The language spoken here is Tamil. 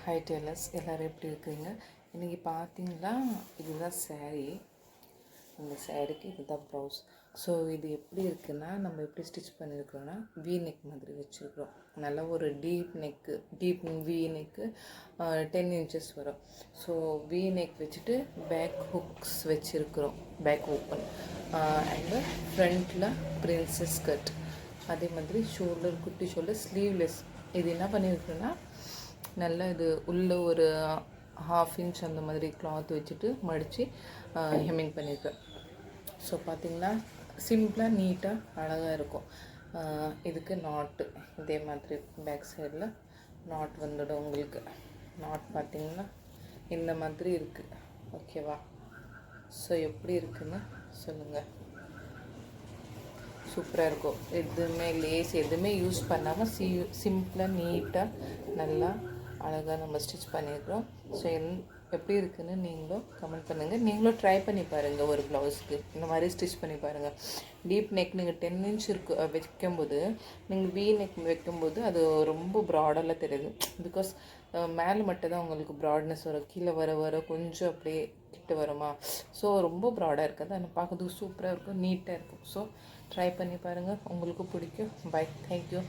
ஹை டெய்லர்ஸ் எல்லோரும் எப்படி இருக்குங்க? இன்றைக்கி பார்த்தீங்கன்னா இதுதான் saree. இந்த சாரீக்கு இதுதான் ப்ளவுஸ். ஸோ இது எப்படி இருக்குன்னா, நம்ம எப்படி ஸ்டிச் பண்ணியிருக்கிறோன்னா வி நெக் மாதிரி வச்சுருக்கிறோம். நல்லா ஒரு டீப் வி நெக்கு 10 inches வரும். ஸோ வி நெக் வச்சுட்டு பேக் ஹுக்ஸ் வச்சுருக்குறோம், பேக் ஓப்பன் அண்டு ஃப்ரண்ட்டில் பிரின்சஸ் கட். அதே மாதிரி ஷோல்டர், குட்டி ஷோல்டர், ஸ்லீவ்லெஸ். இது என்ன பண்ணியிருக்குன்னா, நல்லா இது உள்ளே ஒரு 1/2 inch அந்த மாதிரி கிளாத் வச்சுட்டு மடித்து ஹெம்மிங் பண்ணியிருக்கேன். ஸோ பார்த்திங்கன்னா சிம்பிளாக நீட்டாக அழகாக இருக்கும். இதுக்கு நாட்டு இதே மாதிரி பேக் சைடில் நாட் வந்துடும். உங்களுக்கு நாட் பார்த்திங்கன்னா இந்த மாதிரி இருக்குது. ஓகேவா? ஸோ எப்படி இருக்குன்னு சொல்லுங்கள். சூப்பராக இருக்கும். எதுவுமே லேஸ் எதுவுமே யூஸ் பண்ணாமல் சிம்பிளாக நீட்டாக நல்லா அழகாக நம்ம ஸ்டிச் பண்ணியிருக்கிறோம். ஸோ எப்படி இருக்குதுன்னு நீங்களும் கமெண்ட் பண்ணுங்கள். நீங்களும் ட்ரை பண்ணி பாருங்கள். ஒரு ப்ளவுஸ்க்கு இந்த மாதிரி ஸ்டிச் பண்ணி பாருங்கள். டீப் நெக் நீங்கள் 10 inch வைக்கும்போது, நீங்கள் வி நெக் வைக்கும்போது அது ரொம்ப ப்ராடெல்லாம் தெரியுது. பிகாஸ் மேலே மட்டும் தான் உங்களுக்கு ப்ராட்னஸ் வரும், கீழே வர கொஞ்சம் அப்படியே கிட்ட வருமா. ஸோ ரொம்ப ப்ராடாக இருக்காது, ஆனால் பார்க்கறதுக்கு சூப்பராக இருக்கும், நீட்டாக இருக்கும். ஸோ ட்ரை பண்ணி பாருங்கள், உங்களுக்கு பிடிக்கும். Bye, thank you.